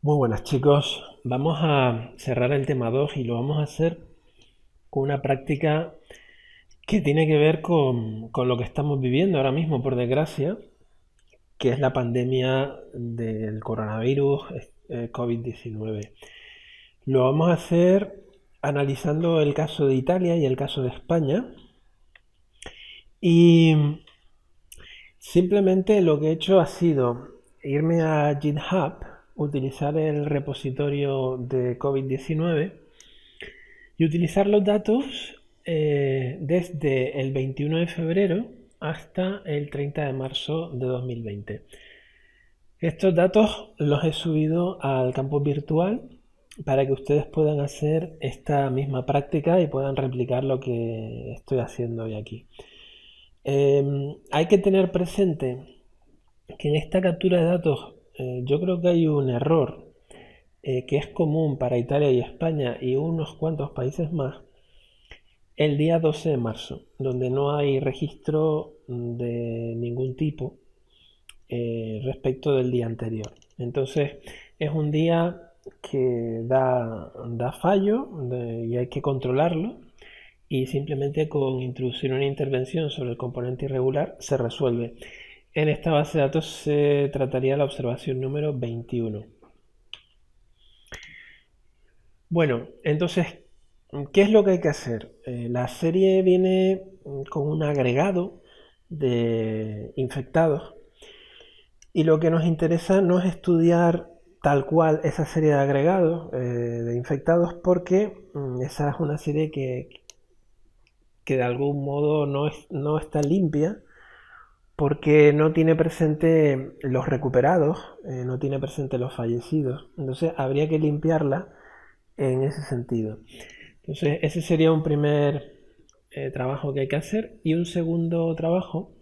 Muy buenas chicos, vamos a cerrar el tema 2 y lo vamos a hacer con una práctica que tiene que ver con lo que estamos viviendo ahora mismo, por desgracia, que es la pandemia del coronavirus COVID-19. Lo vamos a hacer analizando el caso de Italia y el caso de España y simplemente lo que he hecho ha sido irme a GitHub, utilizar el repositorio de COVID-19 y utilizar los datos desde el 21 de febrero hasta el 30 de marzo de 2020. Estos datos los he subido al campus virtual para que ustedes puedan hacer esta misma práctica y puedan replicar lo que estoy haciendo hoy aquí. Hay que tener presente que en esta captura de datos yo creo que hay un error que es común para Italia y España y unos cuantos países más, el día 12 de marzo, donde no hay registro de ningún tipo respecto del día anterior. Entonces es un día que da fallo y hay que controlarlo y simplemente con introducir una intervención sobre el componente irregular se resuelve. En esta base de datos se trataría la observación número 21. Bueno, entonces, ¿qué es lo que hay que hacer? La serie viene con un agregado de infectados y lo que nos interesa no es estudiar tal cual esa serie de agregados de infectados porque esa es una serie que de algún modo no está limpia porque no tiene presente los recuperados, no tiene presente los fallecidos. Entonces habría que limpiarla en ese sentido. Entonces, ese sería un primer trabajo que hay que hacer. Y un segundo trabajo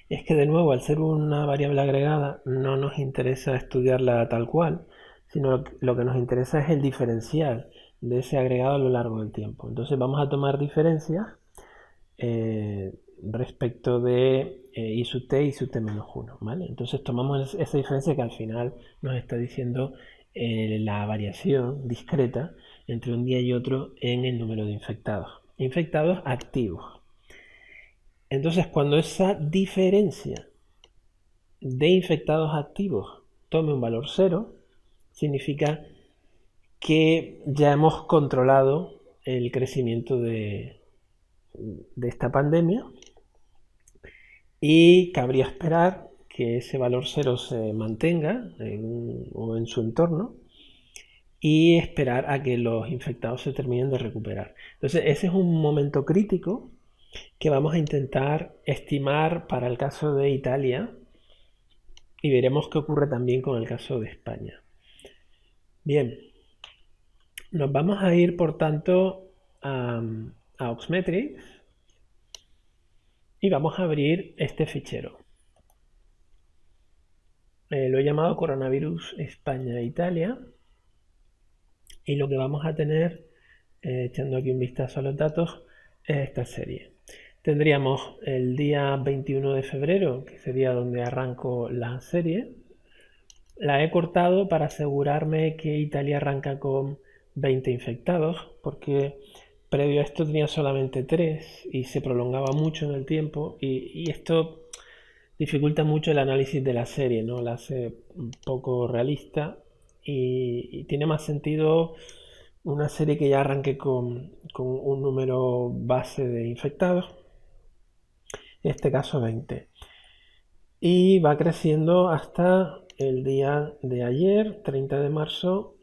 es que, de nuevo, al ser una variable agregada, no nos interesa estudiarla tal cual, sino lo que nos interesa es el diferencial de ese agregado a lo largo del tiempo. Entonces, vamos a tomar diferencias respecto de I sub t y sub t menos 1. ¿Vale? Entonces, tomamos esa diferencia que al final nos está diciendo la variación discreta entre un día y otro en el número de infectados. Infectados activos. Entonces, cuando esa diferencia de infectados activos tome un valor cero, significa que ya hemos controlado el crecimiento de esta pandemia y cabría esperar que ese valor cero se mantenga o en su entorno y esperar a que los infectados se terminen de recuperar. Entonces ese es un momento crítico que vamos a intentar estimar para el caso de Italia y veremos qué ocurre también con el caso de España. Bien, nos vamos a ir por tanto a Oxmetrics y vamos a abrir este fichero. Lo he llamado Coronavirus España-Italia y lo que vamos a tener, echando aquí un vistazo a los datos, es esta serie. Tendríamos el día 21 de febrero, que sería donde arranco la serie. La he cortado para asegurarme que Italia arranca con 20 infectados, porque previo a esto tenía solamente 3 y se prolongaba mucho en el tiempo y esto dificulta mucho el análisis de la serie, ¿no? La hace un poco realista y tiene más sentido una serie que ya arranque con un número base de infectados, en este caso 20. Y va creciendo hasta el día de ayer, 30 de marzo,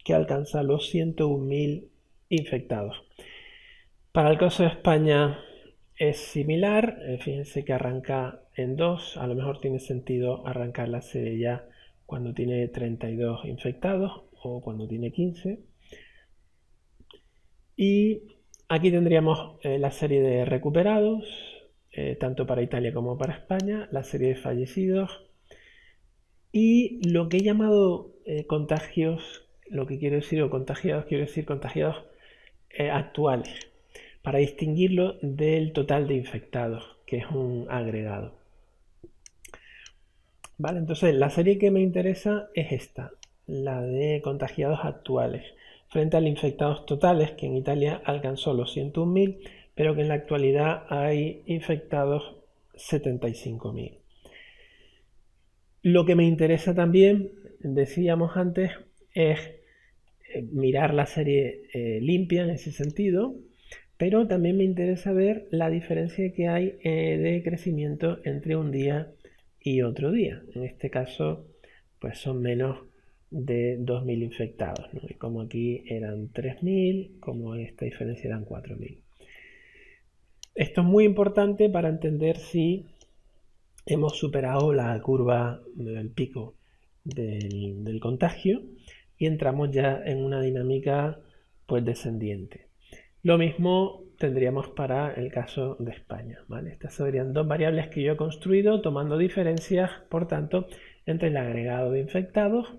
que alcanza los 101.000 infectados. Para el caso de España es similar, fíjense que arranca en 2, a lo mejor tiene sentido arrancar la serie ya cuando tiene 32 infectados o cuando tiene 15. Y aquí tendríamos la serie de recuperados, tanto para Italia como para España, la serie de fallecidos y lo que he llamado contagios, lo que quiero decir, o contagiados, quiero decir contagiados actuales, para distinguirlo del total de infectados, que es un agregado. Vale, entonces la serie que me interesa es esta, la de contagiados actuales, frente a infectados totales, que en Italia alcanzó los 101.000, pero que en la actualidad hay infectados 75.000. Lo que me interesa también, decíamos antes, es mirar la serie limpia en ese sentido, pero también me interesa ver la diferencia que hay de crecimiento entre un día y otro día. En este caso, pues son menos de 2.000 infectados, ¿no? Y como aquí eran 3.000, como en esta diferencia eran 4.000. Esto es muy importante para entender si hemos superado la curva del pico del contagio y entramos ya en una dinámica pues descendiente. Lo mismo tendríamos para el caso de España, ¿vale? Estas serían dos variables que yo he construido tomando diferencias, por tanto, entre el agregado de infectados,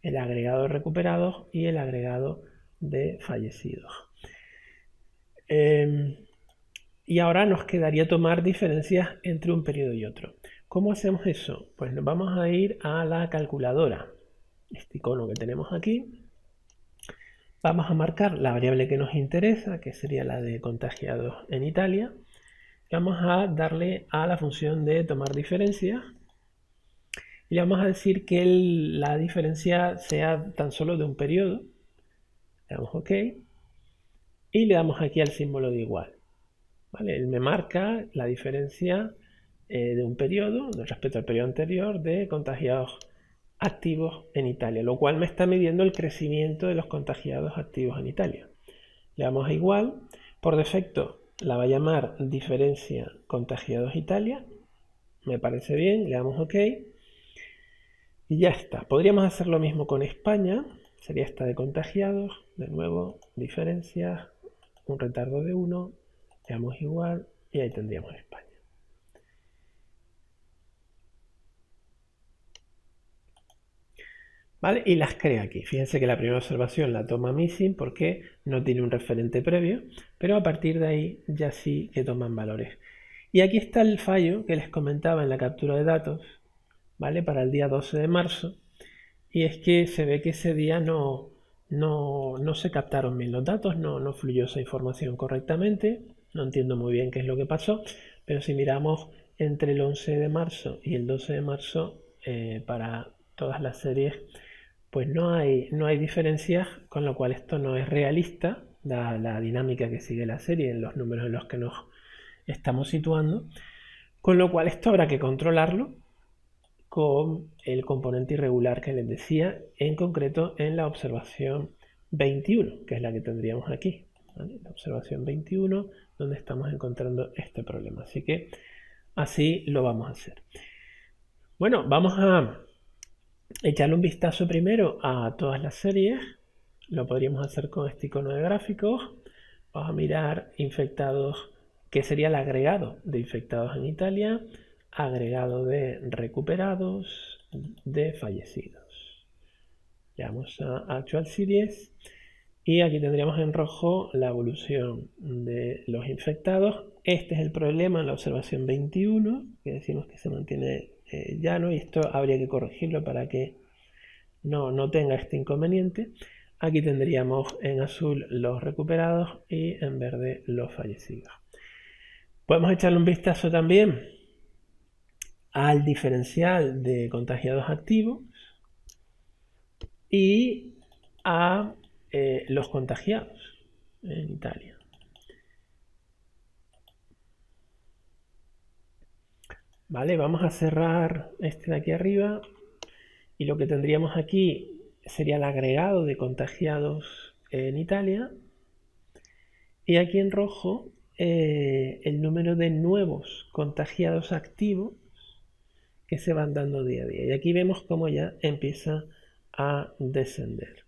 el agregado de recuperados y el agregado de fallecidos. Y ahora nos quedaría tomar diferencias entre un periodo y otro. ¿Cómo hacemos eso? Pues nos vamos a ir a la calculadora, este icono que tenemos aquí. Vamos a marcar la variable que nos interesa, que sería la de contagiados en Italia. Vamos a darle a la función de tomar diferencias. Y le vamos a decir que la diferencia sea tan solo de un periodo. Le damos OK. Y le damos aquí al símbolo de igual. ¿Vale? Él me marca la diferencia de un periodo respecto al periodo anterior de contagiados activos en Italia, lo cual me está midiendo el crecimiento de los contagiados activos en Italia. Le damos a igual, por defecto la va a llamar diferencia contagiados Italia, me parece bien, le damos OK y ya está. Podríamos hacer lo mismo con España, sería esta de contagiados, de nuevo diferencias, un retardo de 1, le damos igual y ahí tendríamos España. ¿Vale? Y las crea aquí. Fíjense que la primera observación la toma missing porque no tiene un referente previo, pero a partir de ahí ya sí que toman valores. Y aquí está el fallo que les comentaba en la captura de datos, ¿vale? Para el día 12 de marzo. Y es que se ve que ese día no se captaron bien los datos, no fluyó esa información correctamente. No entiendo muy bien qué es lo que pasó, pero si miramos entre el 11 de marzo y el 12 de marzo, para todas las series, pues no hay diferencias, con lo cual esto no es realista, la dinámica que sigue la serie en los números en los que nos estamos situando, con lo cual esto habrá que controlarlo con el componente irregular que les decía, en concreto en la observación 21, que es la que tendríamos aquí, ¿vale? La observación 21, donde estamos encontrando este problema. Así que así lo vamos a hacer. Bueno, vamos a echarle un vistazo primero a todas las series. Lo podríamos hacer con este icono de gráficos. Vamos a mirar infectados, que sería el agregado de infectados en Italia, agregado de recuperados, de fallecidos. Le damos a Actual Series y aquí tendríamos en rojo la evolución de los infectados. Este es el problema en la observación 21, que decimos que se mantiene llano, y esto habría que corregirlo para que no tenga este inconveniente. Aquí tendríamos en azul los recuperados y en verde los fallecidos. Podemos echarle un vistazo también al diferencial de contagiados activos y a los contagiados en Italia. Vale, vamos a cerrar este de aquí arriba y lo que tendríamos aquí sería el agregado de contagiados en Italia y aquí en rojo el número de nuevos contagiados activos que se van dando día a día. Y aquí vemos cómo ya empieza a descender.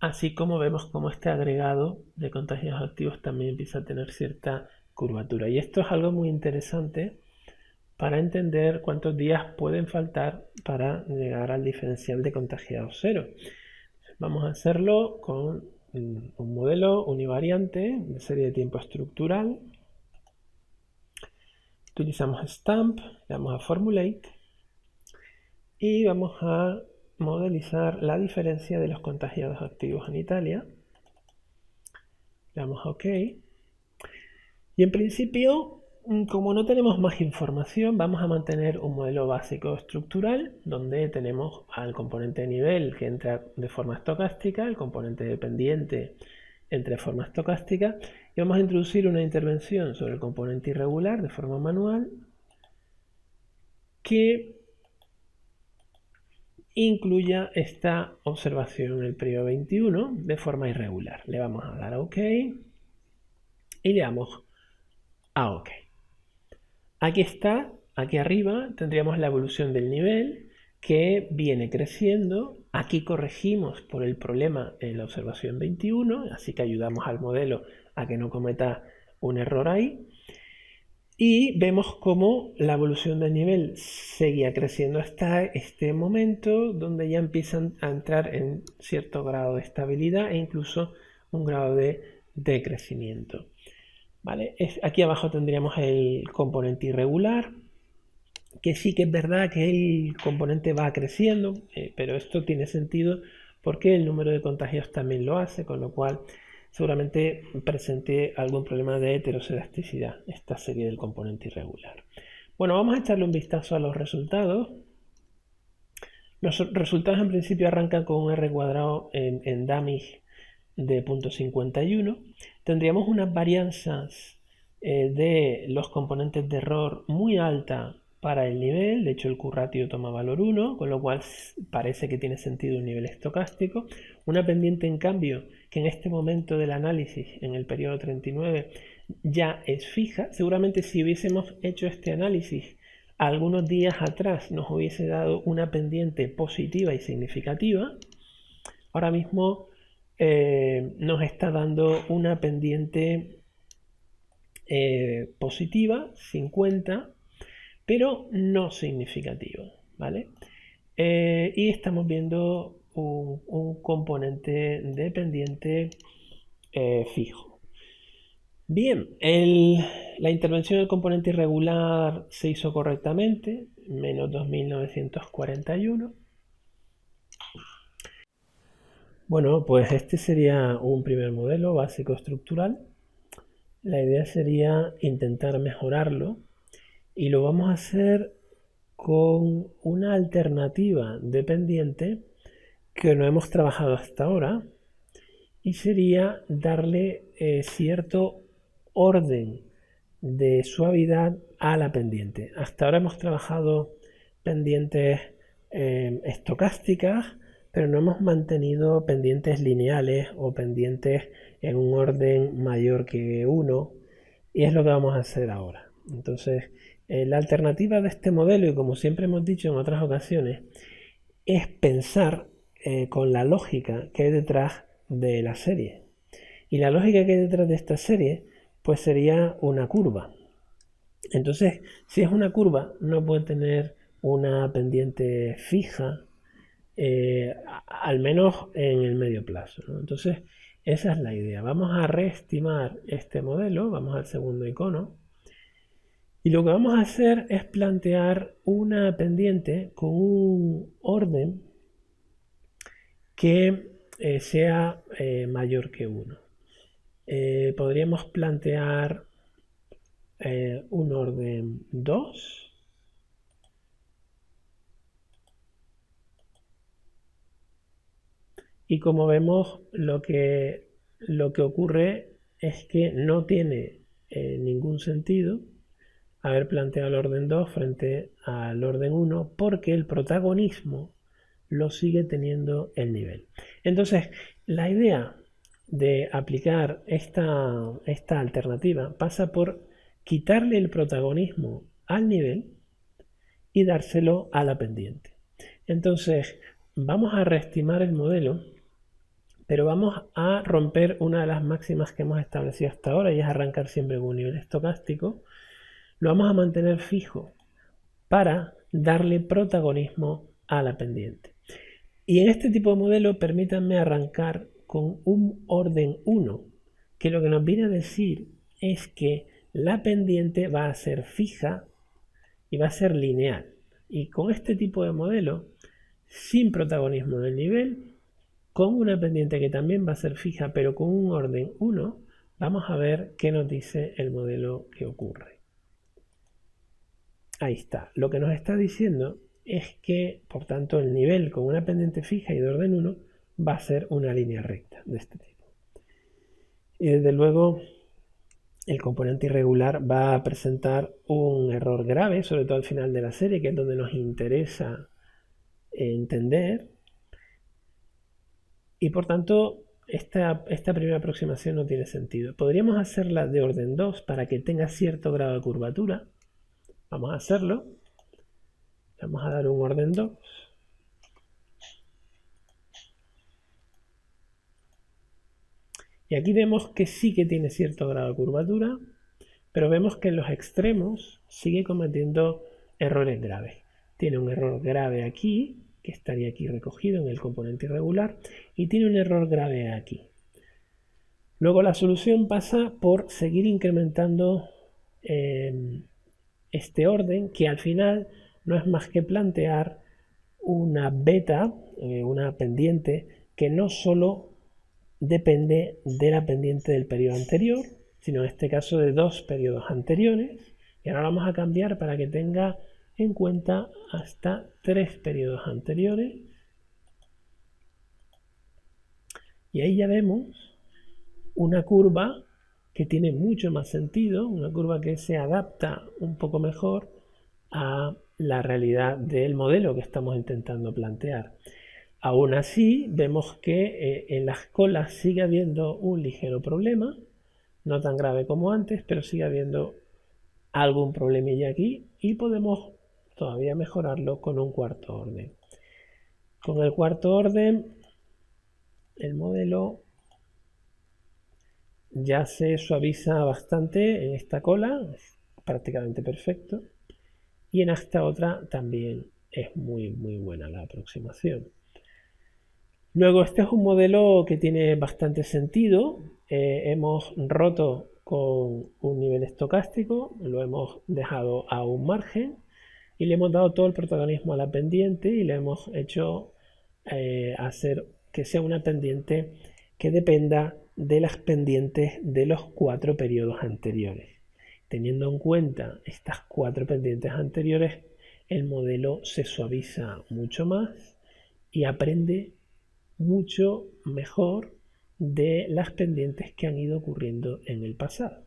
Así como vemos cómo este agregado de contagiados activos también empieza a tener cierta curvatura. Y esto es algo muy interesante para entender cuántos días pueden faltar para llegar al diferencial de contagiados cero. Vamos a hacerlo con un modelo univariante de serie de tiempo estructural. Utilizamos Stamp, le damos a Formulate y vamos a modelizar la diferencia de los contagiados activos en Italia. Le damos a OK. Y en principio, como no tenemos más información, vamos a mantener un modelo básico estructural donde tenemos al componente de nivel que entra de forma estocástica, el componente dependiente entra de forma estocástica, y vamos a introducir una intervención sobre el componente irregular de forma manual que incluya esta observación en el periodo 21 de forma irregular. Le vamos a dar a OK y le damos a OK. Aquí está, aquí arriba tendríamos la evolución del nivel que viene creciendo. Aquí corregimos por el problema en la observación 21, así que ayudamos al modelo a que no cometa un error ahí. Y vemos cómo la evolución del nivel seguía creciendo hasta este momento, donde ya empiezan a entrar en cierto grado de estabilidad e incluso un grado de decrecimiento. ¿Vale? Aquí abajo tendríamos el componente irregular, que sí que es verdad que el componente va creciendo, pero esto tiene sentido porque el número de contagios también lo hace, con lo cual seguramente presente algún problema de heterocedasticidad esta serie del componente irregular. Bueno, vamos a echarle un vistazo a los resultados. Los resultados en principio arrancan con un R cuadrado en Damig de 0.51. Tendríamos unas varianzas de los componentes de error muy alta para el nivel. De hecho, el Q-ratio toma valor 1, con lo cual parece que tiene sentido un nivel estocástico. Una pendiente, en cambio, que en este momento del análisis, en el periodo 39, ya es fija. Seguramente si hubiésemos hecho este análisis algunos días atrás nos hubiese dado una pendiente positiva y significativa. Ahora mismo nos está dando una pendiente positiva, 50, pero no significativa, ¿vale? Y estamos viendo un componente de pendiente fijo. Bien, la intervención del componente irregular se hizo correctamente, menos 2941. Bueno, pues este sería un primer modelo básico estructural. La idea sería intentar mejorarlo y lo vamos a hacer con una alternativa de pendiente que no hemos trabajado hasta ahora, y sería darle cierto orden de suavidad a la pendiente. Hasta ahora hemos trabajado pendientes estocásticas, pero no hemos mantenido pendientes lineales o pendientes en un orden mayor que 1, y es lo que vamos a hacer ahora. Entonces, la alternativa de este modelo, y como siempre hemos dicho en otras ocasiones, es pensar con la lógica que hay detrás de la serie. Y la lógica que hay detrás de esta serie pues sería una curva. Entonces, si es una curva, no puede tener una pendiente fija, al menos en el medio plazo, ¿no? Entonces, esa es la idea. Vamos a reestimar este modelo, vamos al segundo icono, y lo que vamos a hacer es plantear una pendiente con un orden que sea mayor que 1. Podríamos plantear un orden 2. Y como vemos, lo que ocurre es que no tiene ningún sentido haber planteado el orden 2 frente al orden 1, porque el protagonismo lo sigue teniendo el nivel. Entonces, la idea de aplicar esta alternativa pasa por quitarle el protagonismo al nivel y dárselo a la pendiente. Entonces, vamos a reestimar el modelo, pero vamos a romper una de las máximas que hemos establecido hasta ahora, y es arrancar siempre con un nivel estocástico. Lo vamos a mantener fijo para darle protagonismo a la pendiente. Y en este tipo de modelo, permítanme arrancar con un orden 1, que lo que nos viene a decir es que la pendiente va a ser fija y va a ser lineal. Y con este tipo de modelo sin protagonismo del nivel, con una pendiente que también va a ser fija, pero con un orden 1, vamos a ver qué nos dice el modelo que ocurre. Ahí está. Lo que nos está diciendo es que, por tanto, el nivel con una pendiente fija y de orden 1 va a ser una línea recta de este tipo. Y desde luego, el componente irregular va a presentar un error grave, sobre todo al final de la serie, que es donde nos interesa entender. Y por tanto, esta primera aproximación no tiene sentido. Podríamos hacerla de orden 2 para que tenga cierto grado de curvatura. Vamos a hacerlo. Vamos a dar un orden 2. Y aquí vemos que sí que tiene cierto grado de curvatura, pero vemos que en los extremos sigue cometiendo errores graves. Tiene un error grave aquí, que estaría aquí recogido en el componente irregular, y tiene un error grave aquí. Luego la solución pasa por seguir incrementando este orden, que al final no es más que plantear una beta, una pendiente, que no solo depende de la pendiente del periodo anterior, sino en este caso de dos periodos anteriores. Y ahora vamos a cambiar para que tenga en cuenta hasta 3 periodos anteriores. Y ahí ya vemos una curva que tiene mucho más sentido, una curva que se adapta un poco mejor a la realidad del modelo que estamos intentando plantear. Aún así, vemos que en las colas sigue habiendo un ligero problema, no tan grave como antes, pero sigue habiendo algún problemilla aquí y podemos todavía mejorarlo con un cuarto orden. Con el cuarto orden, el modelo ya se suaviza bastante en esta cola, es prácticamente perfecto, y en esta otra también es muy buena la aproximación. Luego, este es un modelo que tiene bastante sentido. Hemos roto con un nivel estocástico, lo hemos dejado a un margen y le hemos dado todo el protagonismo a la pendiente y le hemos hecho hacer que sea una pendiente que dependa de las pendientes de los 4 periodos anteriores. Teniendo en cuenta estas 4 pendientes anteriores, el modelo se suaviza mucho más y aprende mucho mejor de las pendientes que han ido ocurriendo en el pasado.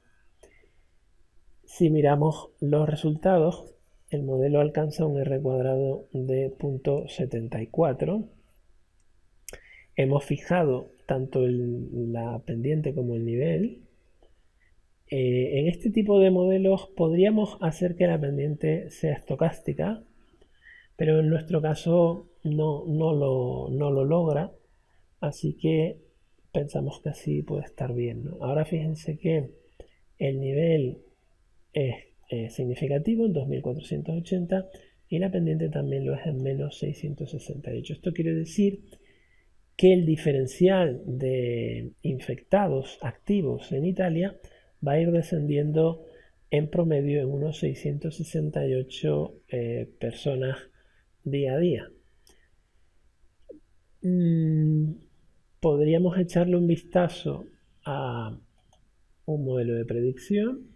Si miramos los resultados, el modelo alcanza un R cuadrado de 0.74. Hemos fijado tanto la pendiente como el nivel. En este tipo de modelos podríamos hacer que la pendiente sea estocástica, pero en nuestro caso no lo logra, así que pensamos que así puede estar bien, ¿no? Ahora fíjense que el nivel es significativo en 2480 y la pendiente también lo es en menos 668. Esto quiere decir que el diferencial de infectados activos en Italia va a ir descendiendo en promedio en unos 668 personas día a día. Podríamos echarle un vistazo a un modelo de predicción.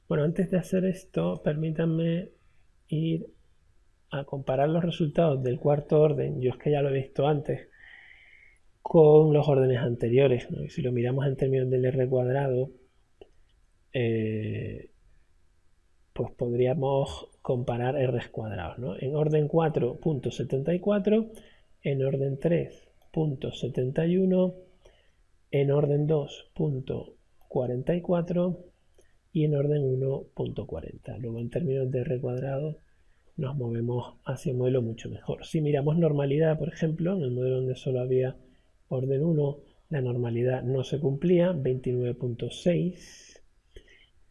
Bueno, antes de hacer esto, permítanme ir a comparar los resultados del cuarto orden. Yo es que ya lo he visto antes con los órdenes anteriores, ¿no? Y si lo miramos en términos del R cuadrado, pues podríamos comparar R's cuadrados, ¿no? En orden 4.74, en orden 3.71, en orden 2.44 y en orden 1.40. Luego en términos de R cuadrado nos movemos hacia un modelo mucho mejor. Si miramos normalidad, por ejemplo, en el modelo donde solo había orden 1, la normalidad no se cumplía, 29.6.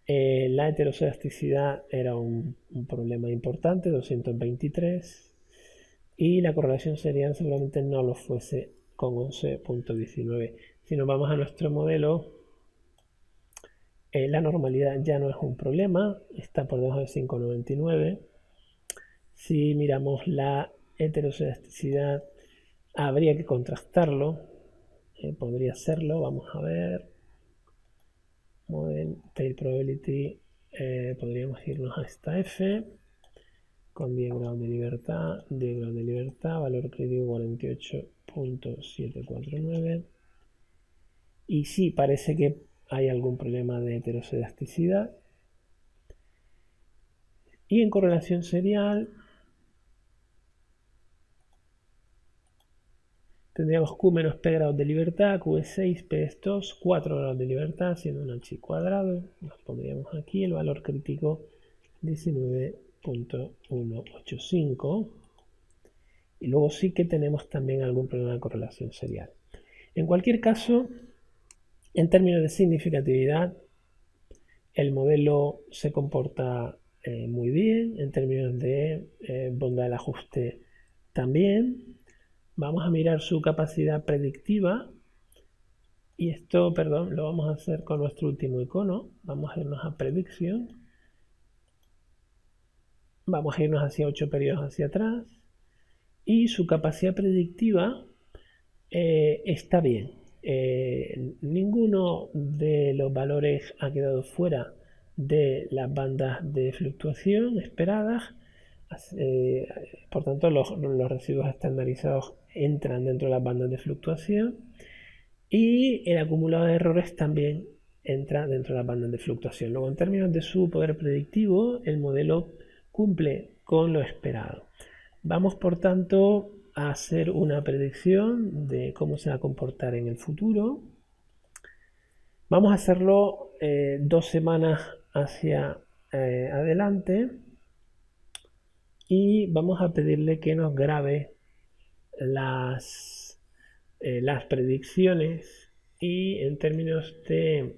La heteroscedasticidad era un problema importante, 223. Y la correlación serial seguramente no lo fuese con 11.19. Si nos vamos a nuestro modelo, La normalidad ya no es un problema, está por debajo de 5,99. Si miramos la heteroscedasticidad, habría que contrastarlo. Podría serlo, vamos a ver. Model tail probability, podríamos irnos a esta F con 10 grados de libertad, valor crítico 48.749. Y sí, parece que hay algún problema de heteroscedasticidad. Y en correlación serial tendríamos Q menos P grados de libertad, Q es 6, P es 2, 4 grados de libertad, siendo un H cuadrado. Nos pondríamos aquí el valor crítico 19.185. Y luego sí que tenemos también algún problema de correlación serial. En cualquier caso, en términos de significatividad, el modelo se comporta muy bien. En términos de bondad del ajuste también. Vamos a mirar su capacidad predictiva. Y esto, perdón, lo vamos a hacer con nuestro último icono. Vamos a irnos a Prediction. Vamos a irnos hacia 8 periodos hacia atrás. Y su capacidad predictiva está bien. Ninguno de los valores ha quedado fuera de las bandas de fluctuación esperadas. Por tanto, los residuos estandarizados entran dentro de las bandas de fluctuación. Y el acumulado de errores también entra dentro de las bandas de fluctuación. Luego, en términos de su poder predictivo, el modelo cumple con lo esperado. Vamos, por tanto, a hacer una predicción de cómo se va a comportar en el futuro. Vamos a hacerlo 2 semanas hacia adelante y vamos a pedirle que nos grabe las predicciones, y en términos de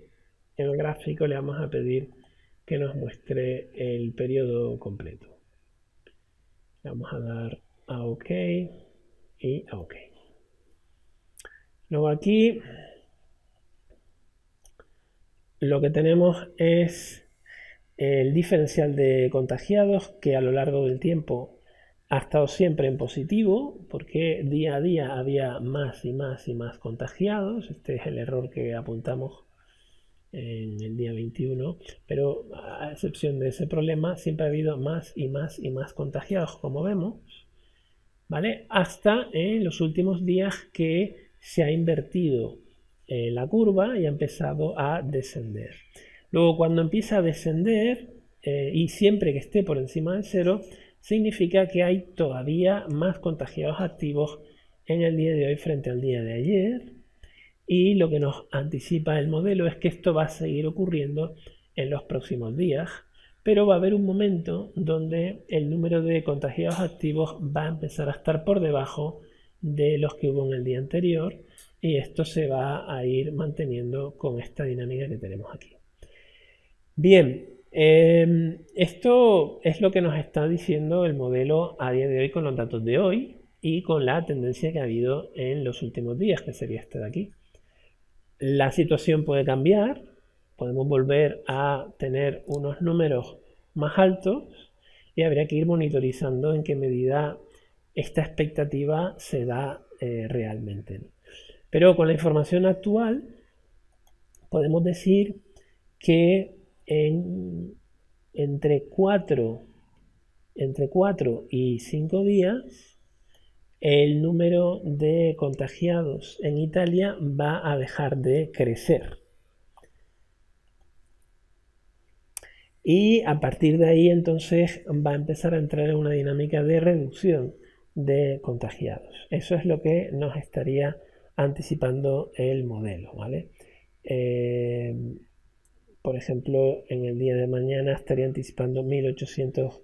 el gráfico le vamos a pedir que nos muestre el periodo completo. Le vamos a dar a OK y a OK. Luego aquí lo que tenemos es el diferencial de contagiados, que a lo largo del tiempo ha estado siempre en positivo, porque día a día había más y más y más contagiados. Este es el error que apuntamos en el día 21, pero a excepción de ese problema siempre ha habido más y más y más contagiados, como vemos, ¿vale? Hasta en los últimos días que se ha invertido la curva y ha empezado a descender. Luego, cuando empieza a descender, y siempre que esté por encima del 0, significa que hay todavía más contagiados activos en el día de hoy frente al día de ayer, y lo que nos anticipa el modelo es que esto va a seguir ocurriendo en los próximos días, pero va a haber un momento donde el número de contagiados activos va a empezar a estar por debajo de los que hubo en el día anterior, y esto se va a ir manteniendo con esta dinámica que tenemos aquí. Bien, esto es lo que nos está diciendo el modelo a día de hoy con los datos de hoy y con la tendencia que ha habido en los últimos días, que sería este de aquí. La situación puede cambiar, podemos volver a tener unos números más altos y habría que ir monitorizando en qué medida esta expectativa se da realmente. Pero con la información actual podemos decir que entre 4 y 5 días el número de contagiados en Italia va a dejar de crecer. Y a partir de ahí entonces va a empezar a entrar en una dinámica de reducción de contagiados. Eso es lo que nos estaría anticipando el modelo, ¿vale? Por ejemplo, en el día de mañana estaría anticipando 1800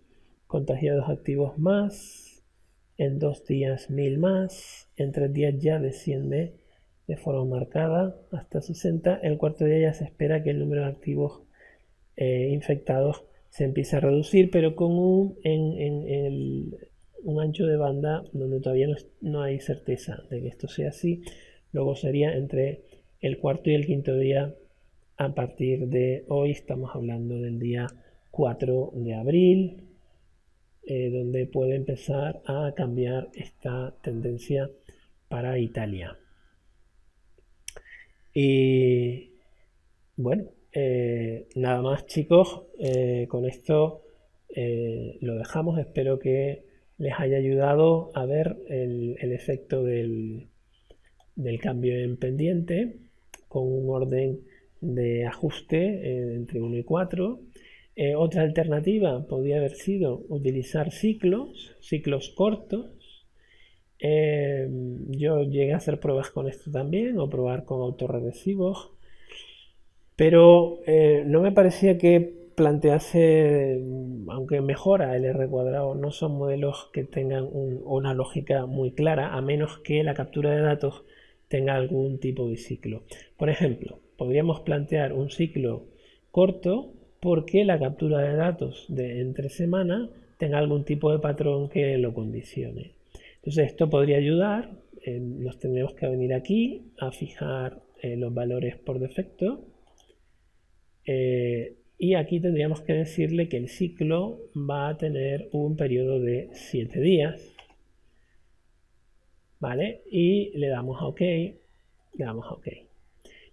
contagiados activos más, en 2 días 1000 más, en 3 días ya desciende de forma marcada hasta 60, el cuarto día ya se espera que el número de activos infectados se empiece a reducir, pero con un ancho de banda donde todavía no hay certeza de que esto sea así. Luego sería entre el cuarto y el quinto día a partir de hoy, estamos hablando del día 4 de abril, donde puede empezar a cambiar esta tendencia para Italia. Y bueno, nada más, chicos, con esto lo dejamos. Espero que les haya ayudado a ver el efecto del cambio en pendiente con un orden de ajuste entre 1 y 4. Otra alternativa podría haber sido utilizar ciclos cortos. Yo llegué a hacer pruebas con esto también, o probar con autorregresivos, pero no me parecía que plantease, aunque mejora el R cuadrado, no son modelos que tengan una lógica muy clara, a menos que la captura de datos tenga algún tipo de ciclo. Por ejemplo, podríamos plantear un ciclo corto porque la captura de datos de entre semana tenga algún tipo de patrón que lo condicione. Entonces esto podría ayudar. Nos tendremos que venir aquí a fijar los valores por defecto. Y aquí tendríamos que decirle que el ciclo va a tener un periodo de 7 días. ¿Vale? Y le damos a OK.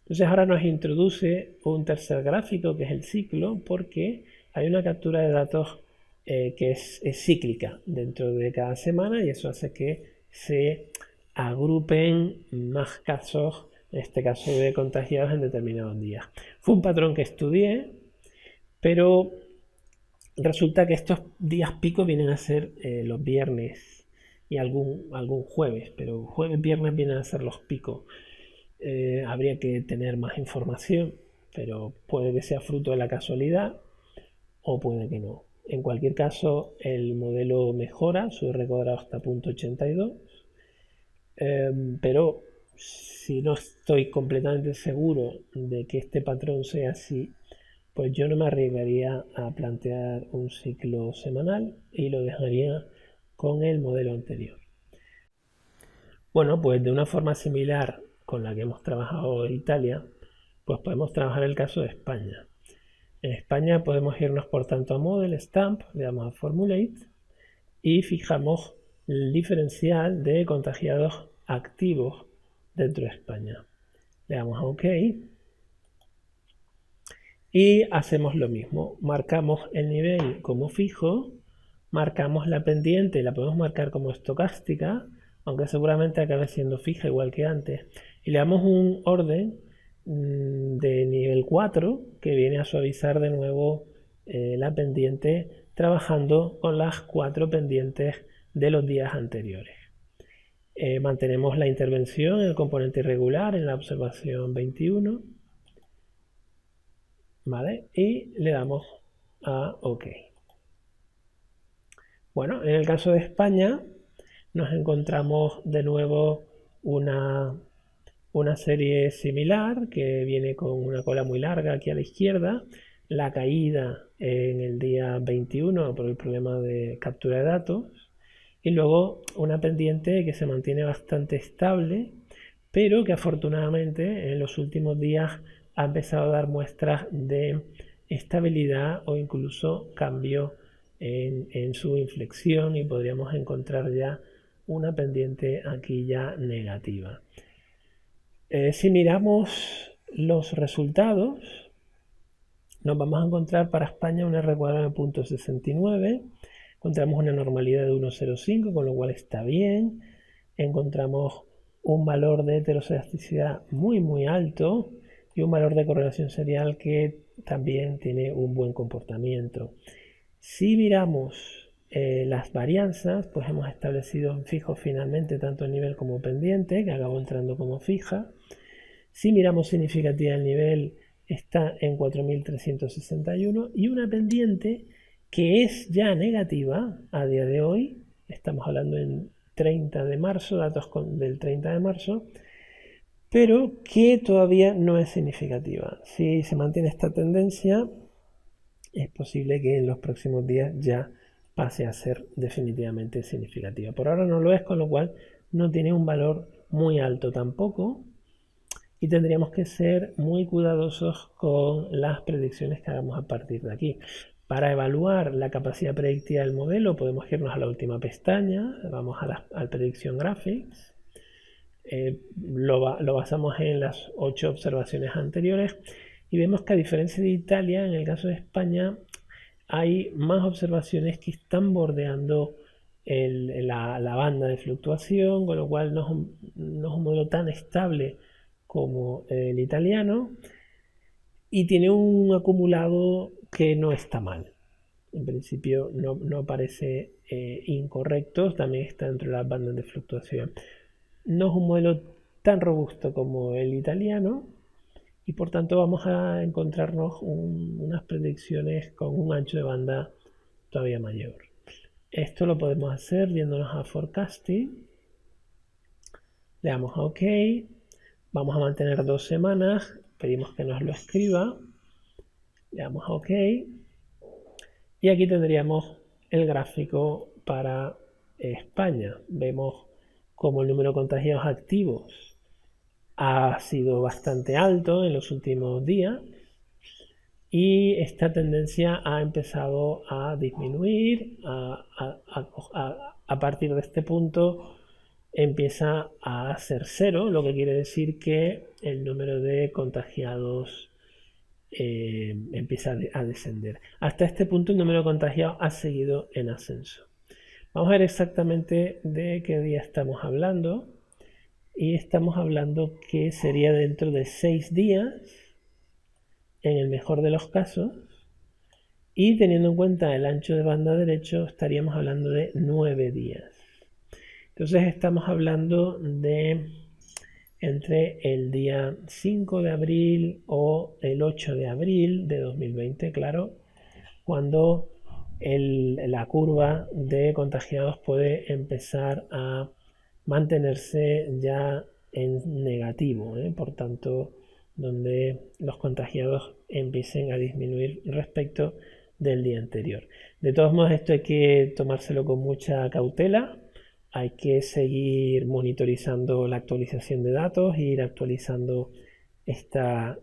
Entonces ahora nos introduce un tercer gráfico que es el ciclo, porque hay una captura de datos que es cíclica dentro de cada semana, y eso hace que se agrupen más casos, en este caso de contagiados en determinados días. Fue un patrón que estudié, pero resulta que estos días pico vienen a ser los viernes y algún jueves, pero jueves, viernes vienen a ser los picos. Habría que tener más información, pero puede que sea fruto de la casualidad o puede que no. En cualquier caso, el modelo mejora, su R cuadrado hasta 0.82, pero si no estoy completamente seguro de que este patrón sea así, pues yo no me arriesgaría a plantear un ciclo semanal y lo dejaría con el modelo anterior. Bueno, pues de una forma similar con la que hemos trabajado en Italia, pues podemos trabajar el caso de España. En España podemos irnos por tanto a Model, Stamp, le damos a Formulate y fijamos el diferencial de contagiados activos dentro de España. Le damos a OK y hacemos lo mismo. Marcamos el nivel como fijo, marcamos la pendiente, la podemos marcar como estocástica, aunque seguramente acabe siendo fija igual que antes, y le damos un orden de nivel 4 que viene a suavizar de nuevo la pendiente, trabajando con las 4 pendientes de los días anteriores. Mantenemos la intervención en el componente irregular en la observación 21, ¿vale? Y le damos a OK. Bueno, en el caso de España nos encontramos de nuevo una serie similar que viene con una cola muy larga aquí a la izquierda, la caída en el día 21 por el problema de captura de datos, y luego una pendiente que se mantiene bastante estable, pero que afortunadamente en los últimos días ha empezado a dar muestras de estabilidad o incluso cambio en su inflexión, y podríamos encontrar ya una pendiente aquí ya negativa. Si miramos los resultados, nos vamos a encontrar para España un R cuadrado de 0.69, encontramos una normalidad de 1,05, con lo cual está bien, encontramos un valor de heterocedasticidad muy alto y un valor de correlación serial que también tiene un buen comportamiento. Si miramos las varianzas, pues hemos establecido fijos finalmente tanto el nivel como pendiente, que acabó entrando como fija. Si miramos significativa, el nivel está en 4.361 y una pendiente que es ya negativa a día de hoy. Estamos hablando en 30 de marzo, datos del 30 de marzo, pero que todavía no es significativa. Si se mantiene esta tendencia, es posible que en los próximos días ya pase a ser definitivamente significativa. Por ahora no lo es, con lo cual no tiene un valor muy alto tampoco. y tendríamos que ser muy cuidadosos con las predicciones que hagamos a partir de aquí. Para evaluar la capacidad predictiva del modelo podemos irnos a la última pestaña, vamos al Prediction Graphics, lo basamos en las 8 observaciones anteriores y vemos que a diferencia de Italia, en el caso de España, hay más observaciones que están bordeando la banda de fluctuación, con lo cual no es un modelo tan estable como el italiano y tiene un acumulado que no está mal. En principio no parece incorrecto, también está dentro de las bandas de fluctuación. No es un modelo tan robusto como el italiano y por tanto vamos a encontrarnos unas predicciones con un ancho de banda todavía mayor. Esto lo podemos hacer yéndonos a Forecasting, le damos a OK, vamos a mantener 2 semanas, pedimos que nos lo escriba, le damos a OK y aquí tendríamos el gráfico para España. Vemos como el número de contagiados activos ha sido bastante alto en los últimos días y esta tendencia ha empezado a disminuir. A partir de este punto empieza a ser cero, lo que quiere decir que el número de contagiados empieza a descender. Hasta este punto el número de contagiados ha seguido en ascenso. Vamos a ver exactamente de qué día estamos hablando. Y estamos hablando que sería dentro de 6 días, en el mejor de los casos. Y teniendo en cuenta el ancho de banda derecho, estaríamos hablando de 9 días. Entonces estamos hablando de entre el día 5 de abril o el 8 de abril de 2020, claro, cuando la curva de contagiados puede empezar a mantenerse ya en negativo, por tanto, donde los contagiados empiecen a disminuir respecto del día anterior. De todos modos, esto hay que tomárselo con mucha cautela, hay que seguir monitorizando la actualización de datos e ir actualizando esta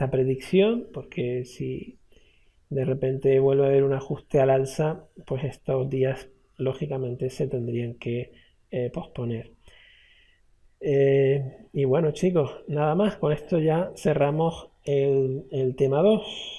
predicción, porque si de repente vuelve a haber un ajuste al alza, pues estos días lógicamente se tendrían que posponer. Y bueno, chicos, nada más, con esto ya cerramos el tema 2.